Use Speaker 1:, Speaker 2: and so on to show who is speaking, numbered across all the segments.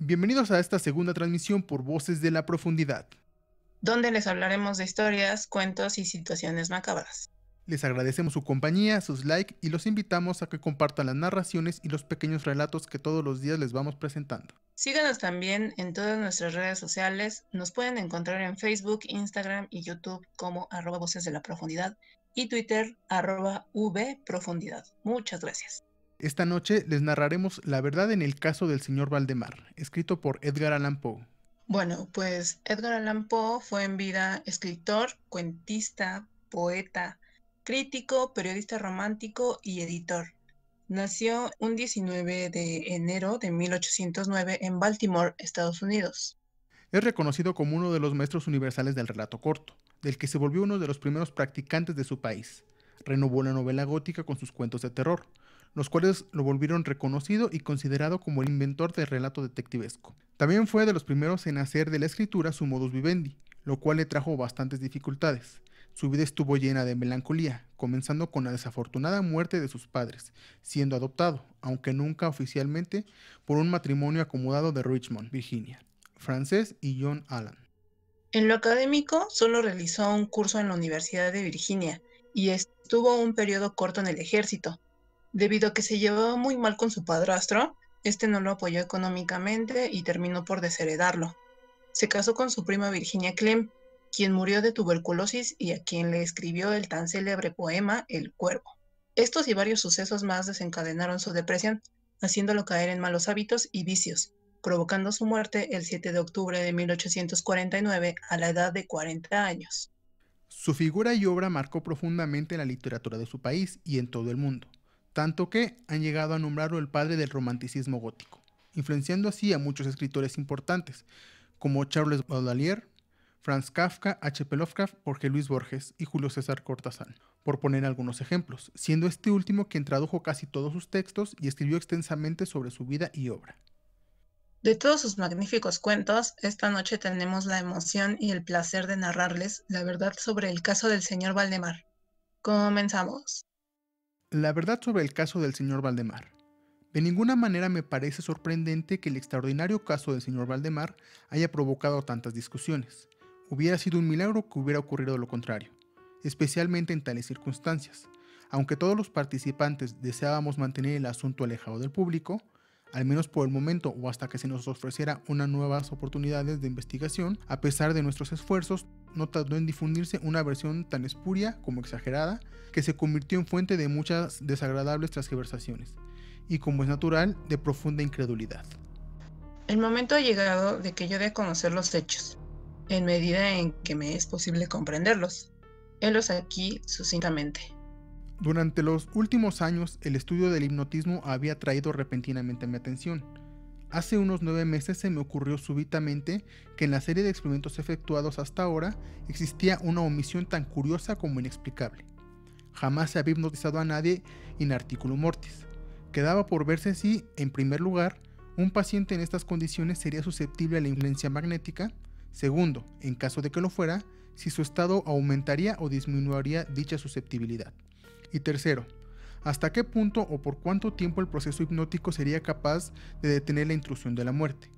Speaker 1: Bienvenidos a esta segunda transmisión por Voces de la Profundidad.
Speaker 2: Donde les hablaremos de historias, cuentos y situaciones macabras.
Speaker 1: Les agradecemos su compañía, sus likes y los invitamos a que compartan las narraciones y los pequeños relatos que todos los días les vamos presentando.
Speaker 2: Síganos también en todas nuestras redes sociales. Nos pueden encontrar en Facebook, Instagram y YouTube como @Voces de la Profundidad y Twitter @VProfundidad. Muchas gracias.
Speaker 1: Esta noche les narraremos la verdad en el caso del señor Valdemar, escrito por Edgar Allan Poe.
Speaker 2: Bueno, pues Edgar Allan Poe fue en vida escritor, cuentista, poeta, crítico, periodista romántico y editor. Nació un 19 de enero de 1809 en Baltimore, Estados Unidos.
Speaker 1: Es reconocido como uno de los maestros universales del relato corto, del que se volvió uno de los primeros practicantes de su país. Renovó la novela gótica con sus cuentos de terror, los cuales lo volvieron reconocido y considerado como el inventor del relato detectivesco. También fue de los primeros en hacer de la escritura su modus vivendi, lo cual le trajo bastantes dificultades. Su vida estuvo llena de melancolía, comenzando con la desafortunada muerte de sus padres, siendo adoptado, aunque nunca oficialmente, por un matrimonio acomodado de Richmond, Virginia, Frances y John Allan.
Speaker 2: En lo académico, solo realizó un curso en la Universidad de Virginia y estuvo un periodo corto en el ejército. Debido a que se llevaba muy mal con su padrastro, este no lo apoyó económicamente y terminó por desheredarlo. Se casó con su prima Virginia Clem, quien murió de tuberculosis y a quien le escribió el tan célebre poema El Cuervo. Estos y varios sucesos más desencadenaron su depresión, haciéndolo caer en malos hábitos y vicios, provocando su muerte el 7 de octubre de 1849 a la edad de 40 años.
Speaker 1: Su figura y obra marcó profundamente la literatura de su país y en todo el mundo, tanto que han llegado a nombrarlo el padre del romanticismo gótico, influenciando así a muchos escritores importantes, como Charles Baudelaire, Franz Kafka, H.P. Lovecraft, Jorge Luis Borges y Julio César Cortázar, por poner algunos ejemplos, siendo este último quien tradujo casi todos sus textos y escribió extensamente sobre su vida y obra.
Speaker 2: De todos sus magníficos cuentos, esta noche tenemos la emoción y el placer de narrarles la verdad sobre el caso del señor Valdemar. Comenzamos.
Speaker 1: La verdad sobre el caso del señor Valdemar. De ninguna manera me parece sorprendente que el extraordinario caso del señor Valdemar haya provocado tantas discusiones. Hubiera sido un milagro que hubiera ocurrido lo contrario, especialmente en tales circunstancias. Aunque todos los participantes deseábamos mantener el asunto alejado del público, al menos por el momento o hasta que se nos ofreciera unas nuevas oportunidades de investigación, a pesar de nuestros esfuerzos, no tardó en difundirse una versión tan espuria como exagerada, que se convirtió en fuente de muchas desagradables transgiversaciones, y como es natural, de profunda incredulidad.
Speaker 2: El momento ha llegado de que yo dé a conocer los hechos, en medida en que me es posible comprenderlos. Helos aquí sucintamente.
Speaker 1: Durante los últimos años, el estudio del hipnotismo había atraído repentinamente mi atención. Hace unos 9 meses se me ocurrió súbitamente que en la serie de experimentos efectuados hasta ahora existía una omisión tan curiosa como inexplicable. Jamás se había hipnotizado a nadie in articulo mortis. Quedaba por verse si, en primer lugar, un paciente en estas condiciones sería susceptible a la influencia magnética. Segundo, en caso de que lo fuera, si su estado aumentaría o disminuiría dicha susceptibilidad. Y tercero, hasta qué punto o por cuánto tiempo el proceso hipnótico sería capaz de detener la intrusión de la muerte.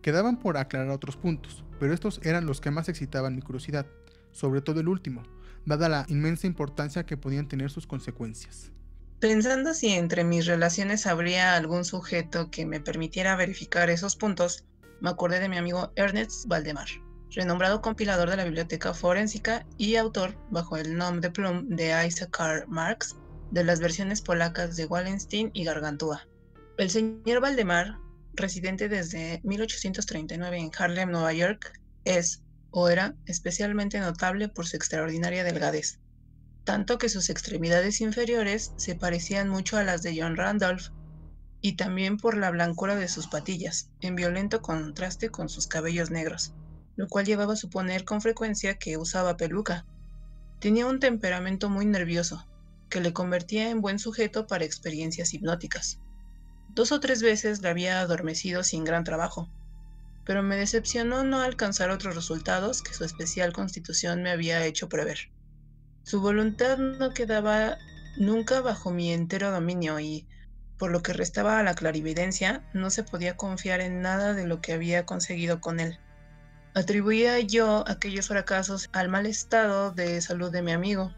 Speaker 1: Quedaban por aclarar otros puntos, pero estos eran los que más excitaban mi curiosidad, sobre todo el último, dada la inmensa importancia que podían tener sus consecuencias.
Speaker 2: Pensando si entre mis relaciones habría algún sujeto que me permitiera verificar esos puntos, me acordé de mi amigo Ernest Valdemar, renombrado compilador de la biblioteca forénsica y autor, bajo el nom de plume de Isaac Karl Marx, de las versiones polacas de Wallenstein y Gargantúa. El señor Valdemar, residente desde 1839 en Harlem, Nueva York, es, o era, especialmente notable por su extraordinaria delgadez, tanto que sus extremidades inferiores se parecían mucho a las de John Randolph, y también por la blancura de sus patillas, en violento contraste con sus cabellos negros, lo cual llevaba a suponer con frecuencia que usaba peluca. Tenía un temperamento muy nervioso, que le convertía en buen sujeto para experiencias hipnóticas. 2 o 3 veces la había adormecido sin gran trabajo, pero me decepcionó no alcanzar otros resultados que su especial constitución me había hecho prever. Su voluntad no quedaba nunca bajo mi entero dominio y, Por lo que restaba a la clarividencia, no se podía confiar en nada de lo que había conseguido con él. Atribuía yo aquellos fracasos al mal estado de salud de mi amigo.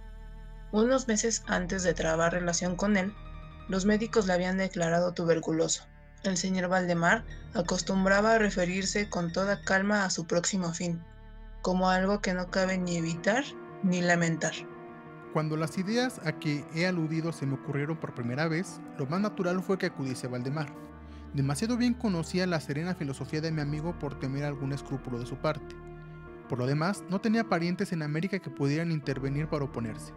Speaker 2: Unos meses antes de trabar relación con él, los médicos le habían declarado tuberculoso. El señor Valdemar acostumbraba a referirse con toda calma a su próximo fin, como algo que no cabe ni evitar ni lamentar.
Speaker 1: Cuando las ideas a que he aludido se me ocurrieron por primera vez, lo más natural fue que acudiese a Valdemar. Demasiado bien conocía la serena filosofía de mi amigo por temer algún escrúpulo de su parte. Por lo demás, no tenía parientes en América que pudieran intervenir para oponerse.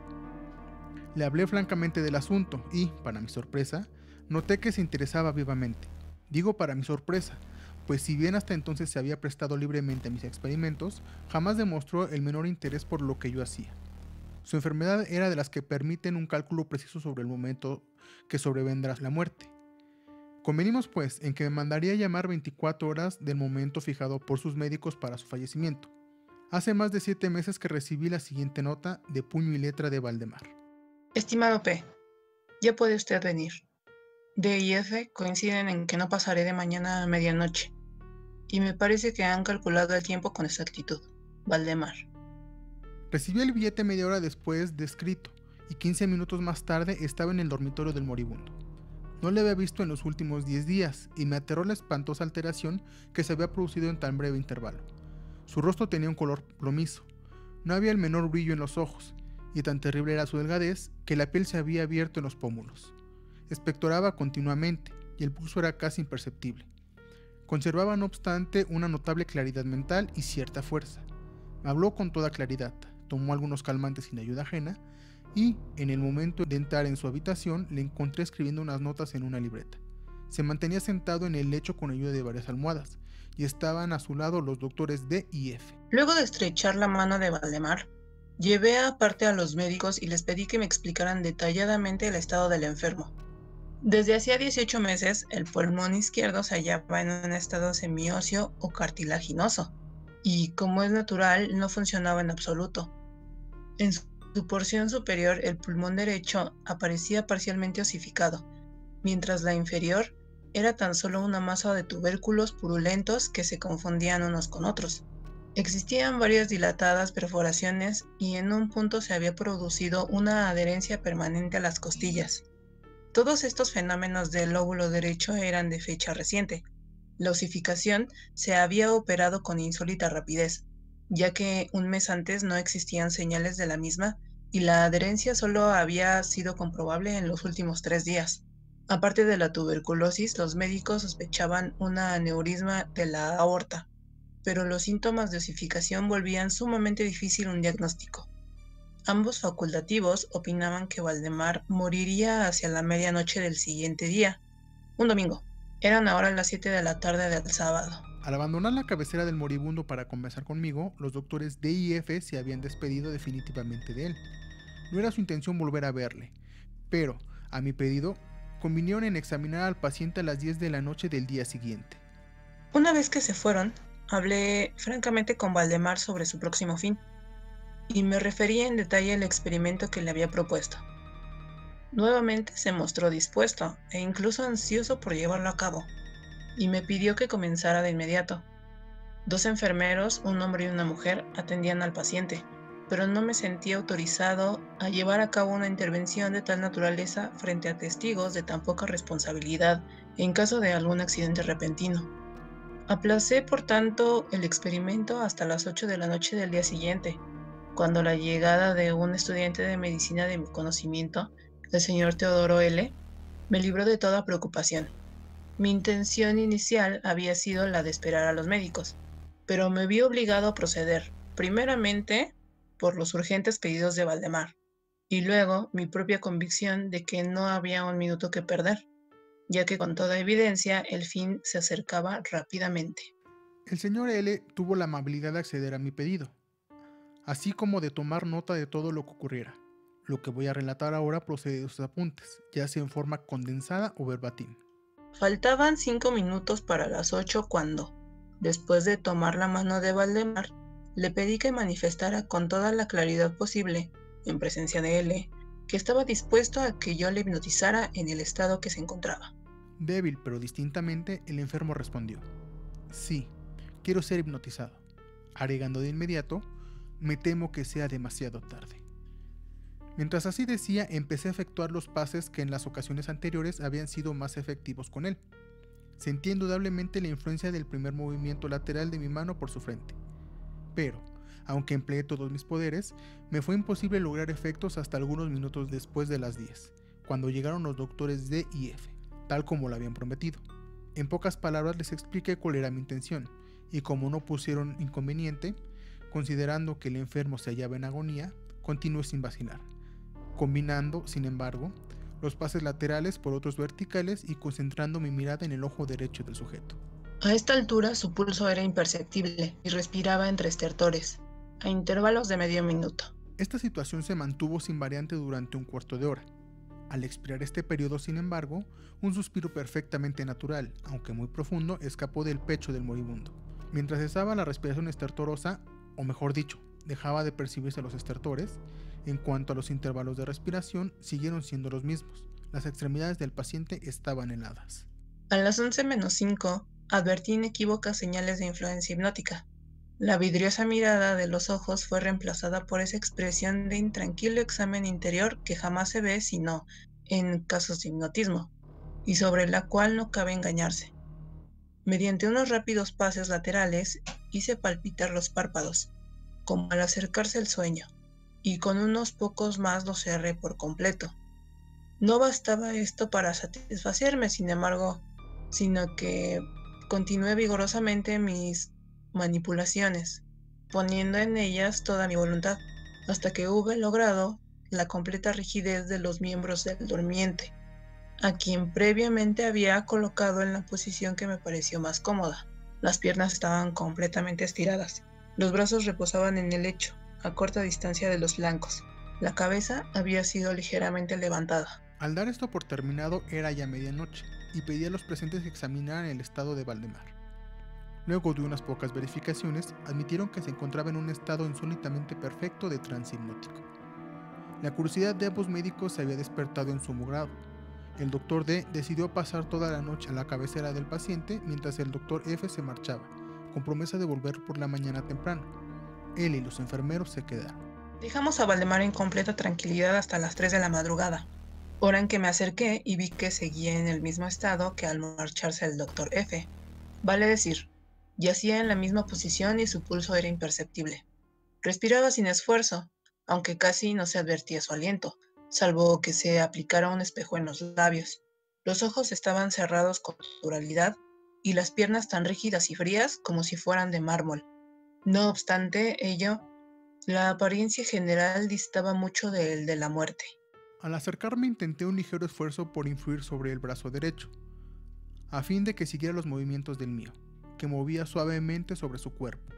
Speaker 1: Le hablé francamente del asunto y, para mi sorpresa, noté que se interesaba vivamente. Digo para mi sorpresa, pues si bien hasta entonces se había prestado libremente a mis experimentos, jamás demostró el menor interés por lo que yo hacía. Su enfermedad era de las que permiten un cálculo preciso sobre el momento que sobrevendrá la muerte. Convenimos pues en que me mandaría llamar 24 horas del momento fijado por sus médicos para su fallecimiento. Hace más de 7 meses que recibí la siguiente nota de puño y letra de Valdemar.
Speaker 2: Estimado P, ya puede usted venir. D y F coinciden en que no pasaré de mañana a medianoche, y me parece que han calculado el tiempo con exactitud. Valdemar.
Speaker 1: Recibí el billete media hora después de escrito, y 15 minutos más tarde estaba en el dormitorio del moribundo. No le había visto en los últimos 10 días, y me aterró la espantosa alteración que se había producido en tan breve intervalo. Su rostro tenía un color plomizo, no había el menor brillo en los ojos, y tan terrible era su delgadez que la piel se había abierto en los pómulos. Expectoraba continuamente, y el pulso era casi imperceptible. Conservaba no obstante una notable claridad mental y cierta fuerza. Me habló con toda claridad, tomó algunos calmantes sin ayuda ajena, y, en el momento de entrar en su habitación, le encontré escribiendo unas notas en una libreta. Se mantenía sentado en el lecho con ayuda de varias almohadas, y estaban a su lado los doctores D y F.
Speaker 2: Luego de estrechar la mano de Valdemar, llevé aparte a los médicos y les pedí que me explicaran detalladamente el estado del enfermo. Desde hacía 18 meses, el pulmón izquierdo se hallaba en un estado semióseo o cartilaginoso, y, como es natural, no funcionaba en absoluto. En su porción superior, el pulmón derecho aparecía parcialmente osificado, mientras la inferior era tan solo una masa de tubérculos purulentos que se confundían unos con otros. Existían varias dilatadas perforaciones y en un punto se había producido una adherencia permanente a las costillas. Todos estos fenómenos del lóbulo derecho eran de fecha reciente. La osificación se había operado con insólita rapidez, ya que un mes antes no existían señales de la misma y la adherencia solo había sido comprobable en los últimos 3 días. Aparte de la tuberculosis, los médicos sospechaban un aneurisma de la aorta, pero los síntomas de osificación volvían sumamente difícil un diagnóstico. Ambos facultativos opinaban que Valdemar moriría hacia la medianoche del siguiente día, un domingo. Eran ahora las 7 de la tarde del sábado.
Speaker 1: Al abandonar la cabecera del moribundo para conversar conmigo, los doctores D y F se habían despedido definitivamente de él. No era su intención volver a verle, pero, a mi pedido, convinieron en examinar al paciente a las 10 de la noche del día siguiente.
Speaker 2: Una vez que se fueron, hablé francamente con Valdemar sobre su próximo fin, y me referí en detalle al experimento que le había propuesto. Nuevamente se mostró dispuesto e incluso ansioso por llevarlo a cabo, y me pidió que comenzara de inmediato. 2 enfermeros, un hombre y una mujer, atendían al paciente, pero no me sentía autorizado a llevar a cabo una intervención de tal naturaleza frente a testigos de tan poca responsabilidad en caso de algún accidente repentino. Aplacé, por tanto, el experimento hasta las 8 de la noche del día siguiente, cuando la llegada de un estudiante de medicina de mi conocimiento, el señor Teodoro L., me libró de toda preocupación. Mi intención inicial había sido la de esperar a los médicos, pero me vi obligado a proceder, primeramente por los urgentes pedidos de Valdemar, y luego mi propia convicción de que no había un minuto que perder, ya que con toda evidencia el fin se acercaba rápidamente.
Speaker 1: El señor L tuvo la amabilidad de acceder a mi pedido, así como de tomar nota de todo lo que ocurriera. Lo que voy a relatar ahora procede de sus apuntes, ya sea en forma condensada o verbatim.
Speaker 2: Faltaban 5 minutos para las 8 cuando, después de tomar la mano de Valdemar, le pedí que manifestara con toda la claridad posible, en presencia de L, que estaba dispuesto a que yo le hipnotizara en el estado que se encontraba.
Speaker 1: Débil pero distintamente, el enfermo respondió: sí, quiero ser hipnotizado, agregando de inmediato: me temo que sea demasiado tarde. Mientras así decía, empecé a efectuar los pases que en las ocasiones anteriores habían sido más efectivos con él. Sentí indudablemente la influencia del primer movimiento lateral de mi mano por su frente. Pero, aunque empleé todos mis poderes, me fue imposible lograr efectos hasta algunos minutos después de las 10, cuando llegaron los doctores D y F, tal como lo habían prometido. En pocas palabras les expliqué cuál era mi intención, y como no pusieron inconveniente, considerando que el enfermo se hallaba en agonía, continué sin vacilar, combinando, sin embargo, los pases laterales por otros verticales y concentrando mi mirada en el ojo derecho del sujeto.
Speaker 2: A esta altura su pulso era imperceptible y respiraba entre estertores, a intervalos de medio minuto.
Speaker 1: Esta situación se mantuvo sin variante durante un cuarto de hora. Al expirar este periodo, sin embargo, un suspiro perfectamente natural, aunque muy profundo, escapó del pecho del moribundo. Mientras cesaba la respiración estertorosa, o mejor dicho, dejaba de percibirse los estertores, en cuanto a los intervalos de respiración, siguieron siendo los mismos. Las extremidades del paciente estaban heladas.
Speaker 2: A las 11:05, advertí inequívocas señales de influencia hipnótica. La vidriosa mirada de los ojos fue reemplazada por esa expresión de intranquilo examen interior que jamás se ve sino en casos de hipnotismo, y sobre la cual no cabe engañarse. Mediante unos rápidos pases laterales hice palpitar los párpados, como al acercarse el sueño, y con unos pocos más los cerré por completo. No bastaba esto para satisfacerme, sin embargo, sino que continué vigorosamente mis manipulaciones, poniendo en ellas toda mi voluntad, hasta que hube logrado la completa rigidez de los miembros del durmiente, a quien previamente había colocado en la posición que me pareció más cómoda. Las piernas estaban completamente estiradas, los brazos reposaban en el lecho, a corta distancia de los flancos. La cabeza había sido ligeramente levantada.
Speaker 1: Al dar esto por terminado era ya medianoche, y pedí a los presentes que examinaran el estado de Valdemar. Luego de unas pocas verificaciones, admitieron que se encontraba en un estado insólitamente perfecto de trance hipnótico. La curiosidad de ambos médicos se había despertado en sumo grado. El doctor D decidió pasar toda la noche a la cabecera del paciente, mientras el doctor F se marchaba, con promesa de volver por la mañana temprano. Él y los enfermeros se quedaron.
Speaker 2: Dejamos a Valdemar en completa tranquilidad hasta las 3 de la madrugada, hora en que me acerqué y vi que seguía en el mismo estado que al marcharse el doctor F. Vale decir, yacía en la misma posición y su pulso era imperceptible. Respiraba sin esfuerzo, aunque casi no se advertía su aliento, salvo que se aplicara un espejo en los labios. Los ojos estaban cerrados con naturalidad y las piernas tan rígidas y frías como si fueran de mármol. No obstante ello, la apariencia general distaba mucho del de la muerte.
Speaker 1: Al acercarme intenté un ligero esfuerzo por influir sobre el brazo derecho, a fin de que siguiera los movimientos del mío, que movía suavemente sobre su cuerpo.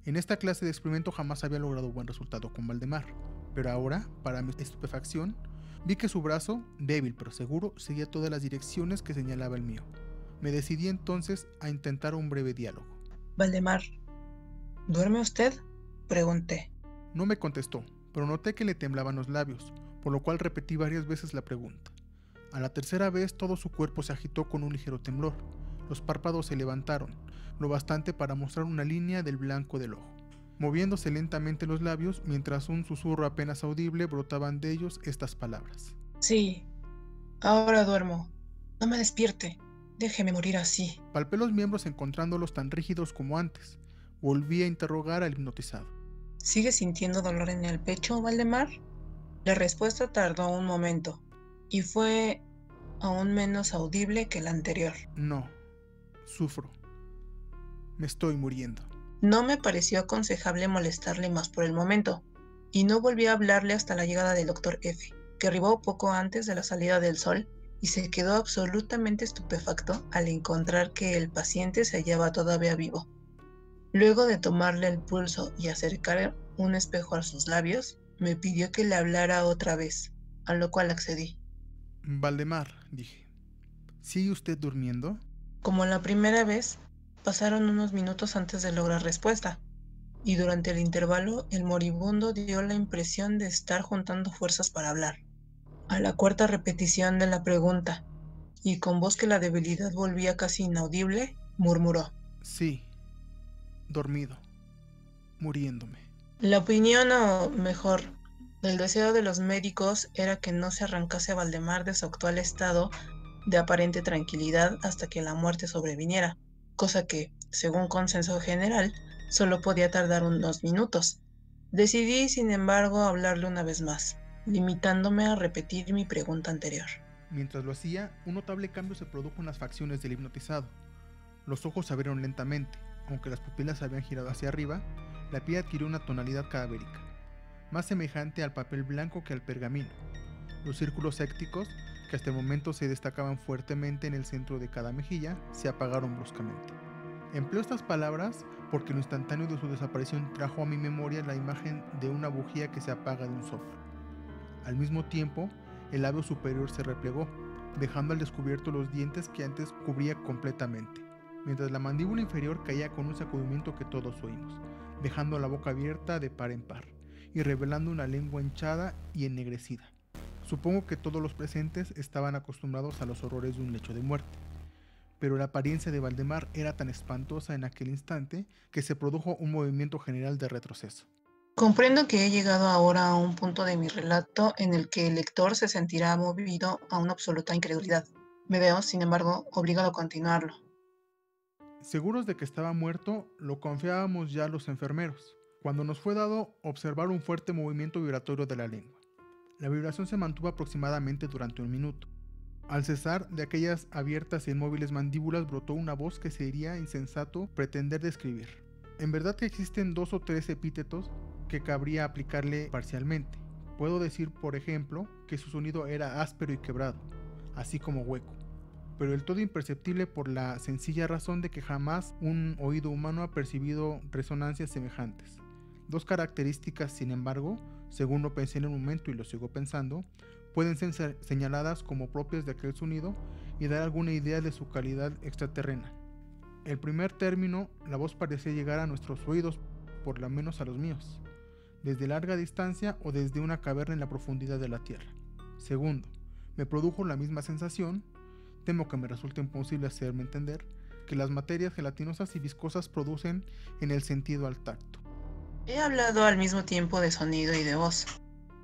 Speaker 1: En esta clase de experimento jamás había logrado buen resultado con Valdemar, pero ahora, para mi estupefacción, vi que su brazo, débil pero seguro, seguía todas las direcciones que señalaba el mío. Me decidí entonces a intentar un breve diálogo.
Speaker 2: Valdemar, ¿duerme usted?, pregunté.
Speaker 1: No me contestó, pero noté que le temblaban los labios, por lo cual repetí varias veces la pregunta. A la tercera vez todo su cuerpo se agitó con un ligero temblor. Los párpados se levantaron, lo bastante para mostrar una línea del blanco del ojo, moviéndose lentamente los labios mientras un susurro apenas audible brotaban de ellos estas palabras.
Speaker 2: Sí, ahora duermo. No me despierte. Déjeme morir así.
Speaker 1: Palpé los miembros encontrándolos tan rígidos como antes. Volví a interrogar al hipnotizado.
Speaker 2: ¿Sigue sintiendo dolor en el pecho, Valdemar? La respuesta tardó un momento, y fue aún menos audible que la anterior.
Speaker 1: No, sufro. Me estoy muriendo.
Speaker 2: No me pareció aconsejable molestarle más por el momento, y no volví a hablarle hasta la llegada del doctor F, que arribó poco antes de la salida del sol y se quedó absolutamente estupefacto al encontrar que el paciente se hallaba todavía vivo. Luego de tomarle el pulso y acercar un espejo a sus labios, me pidió que le hablara otra vez, a lo cual accedí.
Speaker 1: Valdemar, dije, ¿sigue usted durmiendo?
Speaker 2: Como la primera vez, pasaron unos minutos antes de lograr respuesta, y durante el intervalo el moribundo dio la impresión de estar juntando fuerzas para hablar. A la cuarta repetición de la pregunta, y con voz que la debilidad volvía casi inaudible, murmuró:
Speaker 1: Sí, dormido, muriéndome.
Speaker 2: La opinión, o mejor, el deseo de los médicos era que no se arrancase a Valdemar de su actual estado de aparente tranquilidad hasta que la muerte sobreviniera, cosa que, según consenso general, solo podía tardar unos minutos. Decidí, sin embargo, hablarle una vez más, limitándome a repetir mi pregunta anterior.
Speaker 1: Mientras lo hacía, un notable cambio se produjo en las facciones del hipnotizado. Los ojos se abrieron lentamente, aunque las pupilas se habían girado hacia arriba, la piel adquirió una tonalidad cadavérica, más semejante al papel blanco que al pergamino. Los círculos sépticos, que hasta el momento se destacaban fuertemente en el centro de cada mejilla, se apagaron bruscamente. Empleo estas palabras porque lo instantáneo de su desaparición trajo a mi memoria la imagen de una bujía que se apaga de un soplo. Al mismo tiempo, el labio superior se replegó, dejando al descubierto los dientes que antes cubría completamente, mientras la mandíbula inferior caía con un sacudimiento que todos oímos, dejando la boca abierta de par en par, y revelando una lengua hinchada y ennegrecida. Supongo que todos los presentes estaban acostumbrados a los horrores de un lecho de muerte, pero la apariencia de Valdemar era tan espantosa en aquel instante que se produjo un movimiento general de retroceso.
Speaker 2: Comprendo que he llegado ahora a un punto de mi relato en el que el lector se sentirá movido a una absoluta incredulidad. Me veo, sin embargo, obligado a continuarlo.
Speaker 1: Seguros de que estaba muerto, lo confiábamos ya a los enfermeros, cuando nos fue dado observar un fuerte movimiento vibratorio de la lengua. La vibración se mantuvo aproximadamente durante un minuto. Al cesar, de aquellas abiertas e inmóviles mandíbulas brotó una voz que sería insensato pretender describir. En verdad que existen 2 o 3 epítetos que cabría aplicarle parcialmente. Puedo decir, por ejemplo, que su sonido era áspero y quebrado, así como hueco, pero del todo imperceptible por la sencilla razón de que jamás un oído humano ha percibido resonancias semejantes. 2 características, sin embargo, según lo pensé en el momento y lo sigo pensando, pueden ser señaladas como propias de aquel sonido y dar alguna idea de su calidad extraterrena. El primer término, la voz parecía llegar a nuestros oídos, por lo menos a los míos, desde larga distancia o desde una caverna en la profundidad de la tierra. Segundo, me produjo la misma sensación, temo que me resulte imposible hacerme entender, que las materias gelatinosas y viscosas producen en el sentido al tacto.
Speaker 2: He hablado al mismo tiempo de sonido y de voz.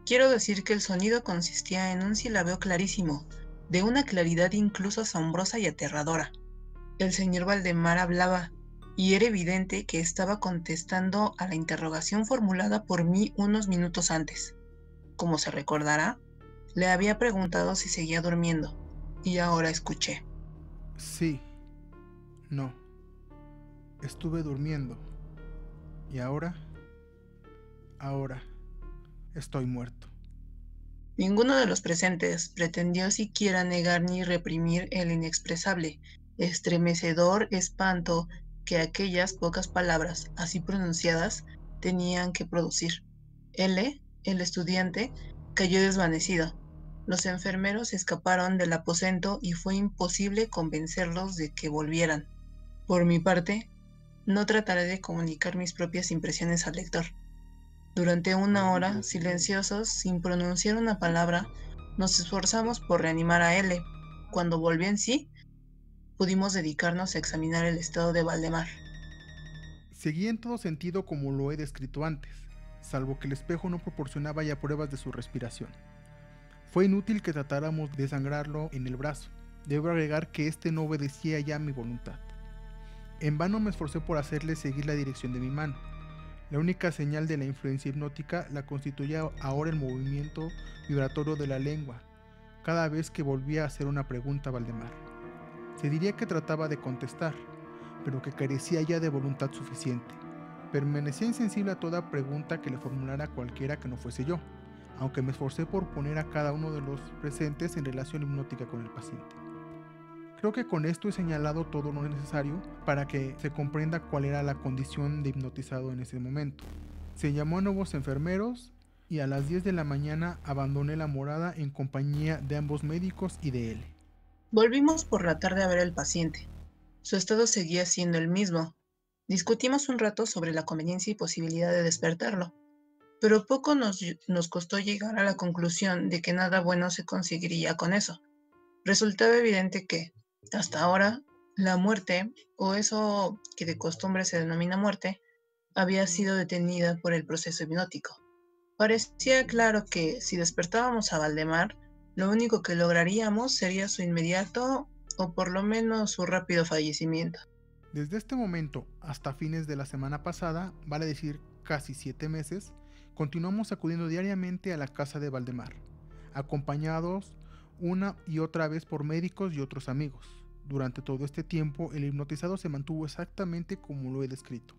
Speaker 2: Quiero decir que el sonido consistía en un silabeo clarísimo, de una claridad incluso asombrosa y aterradora. El señor Valdemar hablaba, y era evidente que estaba contestando a la interrogación formulada por mí unos minutos antes. Como se recordará, le había preguntado si seguía durmiendo, y ahora escuché.
Speaker 1: Sí, no, estuve durmiendo. ¿Y ahora? Ahora, estoy muerto.
Speaker 2: Ninguno de los presentes pretendió siquiera negar ni reprimir el inexpresable, estremecedor espanto que aquellas pocas palabras, así pronunciadas, tenían que producir. L, el estudiante, cayó desvanecido. Los enfermeros escaparon del aposento y fue imposible convencerlos de que volvieran. Por mi parte, no trataré de comunicar mis propias impresiones al lector. Durante una hora, silenciosos, sin pronunciar una palabra, nos esforzamos por reanimar a L. Cuando volvió en sí, pudimos dedicarnos a examinar el estado de Valdemar.
Speaker 1: Seguí en todo sentido como lo he descrito antes, salvo que el espejo no proporcionaba ya pruebas de su respiración. Fue inútil que tratáramos de sangrarlo en el brazo. Debo agregar que este no obedecía ya a mi voluntad. En vano me esforcé por hacerle seguir la dirección de mi mano. La única señal de la influencia hipnótica la constituía ahora el movimiento vibratorio de la lengua, cada vez que volvía a hacer una pregunta a Valdemar. Se diría que trataba de contestar, pero que carecía ya de voluntad suficiente. Permanecía insensible a toda pregunta que le formulara cualquiera que no fuese yo, aunque me esforcé por poner a cada uno de los presentes en relación hipnótica con el paciente. Creo que con esto he señalado todo lo necesario para que se comprenda cuál era la condición de hipnotizado en ese momento. Se llamó a nuevos enfermeros y a las 10 de la mañana abandoné la morada en compañía de ambos médicos y de él.
Speaker 2: Volvimos por la tarde a ver al paciente. Su estado seguía siendo el mismo. Discutimos un rato sobre la conveniencia y posibilidad de despertarlo, pero poco nos costó llegar a la conclusión de que nada bueno se conseguiría con eso. Resultaba evidente que, hasta ahora, la muerte, o eso que de costumbre se denomina muerte, había sido detenida por el proceso hipnótico. Parecía claro que si despertábamos a Valdemar, lo único que lograríamos sería su inmediato o por lo menos su rápido fallecimiento.
Speaker 1: Desde este momento hasta fines de la semana pasada, vale decir casi 7 meses, continuamos acudiendo diariamente a la casa de Valdemar, acompañados una y otra vez por médicos y otros amigos. Durante todo este tiempo, el hipnotizado se mantuvo exactamente como lo he descrito.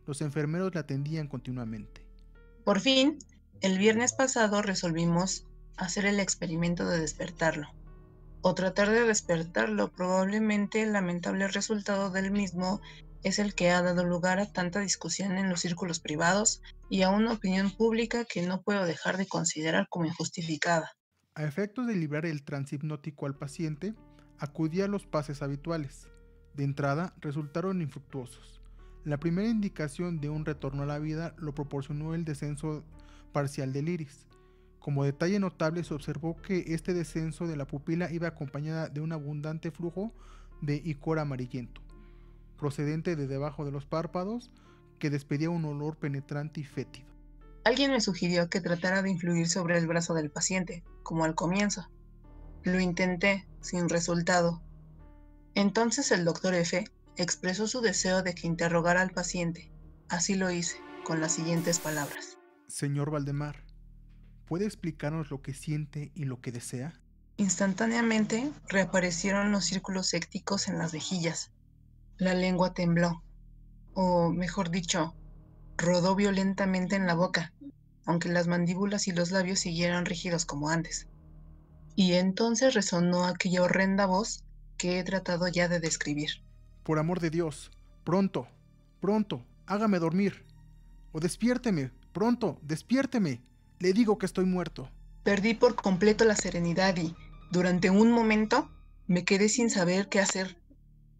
Speaker 1: Los enfermeros le atendían continuamente.
Speaker 2: Por fin, el viernes pasado resolvimos hacer el experimento de despertarlo, o tratar de despertarlo. Probablemente el lamentable resultado del mismo es el que ha dado lugar a tanta discusión en los círculos privados y a una opinión pública que no puedo dejar de considerar como injustificada.
Speaker 1: A efectos de librar el transhipnótico al paciente, acudí a los pases habituales. De entrada, resultaron infructuosos. La primera indicación de un retorno a la vida lo proporcionó el descenso parcial del iris. Como detalle notable, se observó que este descenso de la pupila iba acompañada de un abundante flujo de icor amarillento, procedente de debajo de los párpados, que despedía un olor penetrante y fétido.
Speaker 2: Alguien me sugirió que tratara de influir sobre el brazo del paciente, como al comienzo. Lo intenté, sin resultado. Entonces el doctor F. expresó su deseo de que interrogara al paciente. Así lo hice, con las siguientes palabras.
Speaker 1: Señor Valdemar, ¿puede explicarnos lo que siente y lo que desea?
Speaker 2: Instantáneamente reaparecieron los círculos sécticos en las mejillas. La lengua tembló, o mejor dicho, rodó violentamente en la boca, aunque las mandíbulas y los labios siguieran rígidos como antes. Y entonces resonó aquella horrenda voz que he tratado ya de describir.
Speaker 1: Por amor de Dios, pronto, pronto, hágame dormir. O despiérteme, pronto, despiérteme. Le digo que estoy muerto.
Speaker 2: Perdí por completo la serenidad y, durante un momento, me quedé sin saber qué hacer.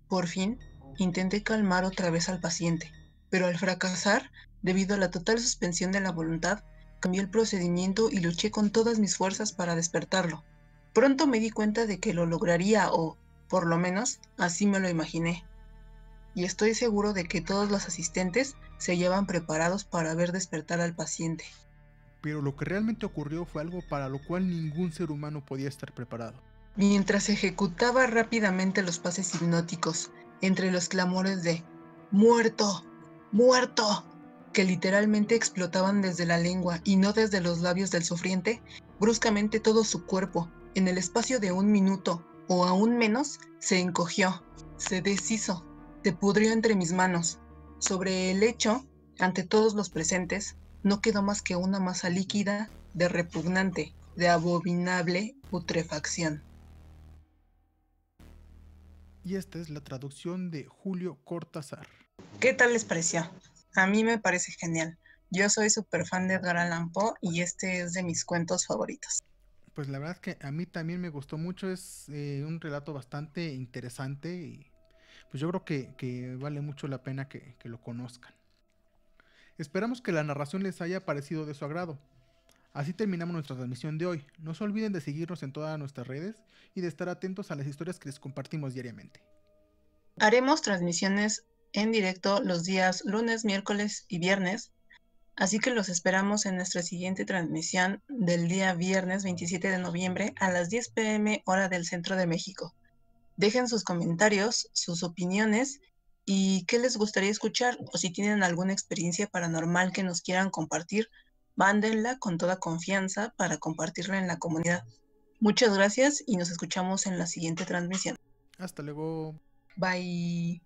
Speaker 2: Por fin, intenté calmar otra vez al paciente, pero al fracasar, debido a la total suspensión de la voluntad, cambié el procedimiento y luché con todas mis fuerzas para despertarlo. Pronto me di cuenta de que lo lograría o, por lo menos, así me lo imaginé. Y estoy seguro de que todos los asistentes se hallaban preparados para ver despertar al paciente.
Speaker 1: Pero lo que realmente ocurrió fue algo para lo cual ningún ser humano podía estar preparado.
Speaker 2: Mientras ejecutaba rápidamente los pases hipnóticos, entre los clamores de ¡muerto! ¡Muerto!, que literalmente explotaban desde la lengua y no desde los labios del sufriente, bruscamente todo su cuerpo, en el espacio de un minuto o aún menos, se encogió, se deshizo, se pudrió entre mis manos. Sobre el lecho, ante todos los presentes, no quedó más que una masa líquida de repugnante, de abominable putrefacción.
Speaker 1: Y esta es la traducción de Julio Cortázar.
Speaker 2: ¿Qué tal les pareció? A mí me parece genial. Yo soy súper fan de Edgar Allan Poe y este es de mis cuentos favoritos.
Speaker 1: Pues la verdad es que a mí también me gustó mucho, es un relato bastante interesante y pues yo creo que vale mucho la pena que lo conozcan. Esperamos que la narración les haya parecido de su agrado. Así terminamos nuestra transmisión de hoy. No se olviden de seguirnos en todas nuestras redes y de estar atentos a las historias que les compartimos diariamente.
Speaker 2: Haremos transmisiones en directo los días lunes, miércoles y viernes, así que los esperamos en nuestra siguiente transmisión del día viernes 27 de noviembre a las 10 p.m. hora del centro de México. Dejen sus comentarios, sus opiniones y qué les gustaría escuchar, o si tienen alguna experiencia paranormal que nos quieran compartir, mándenla con toda confianza para compartirla en la comunidad. Muchas gracias y nos escuchamos en la siguiente transmisión.
Speaker 1: Hasta luego.
Speaker 2: Bye.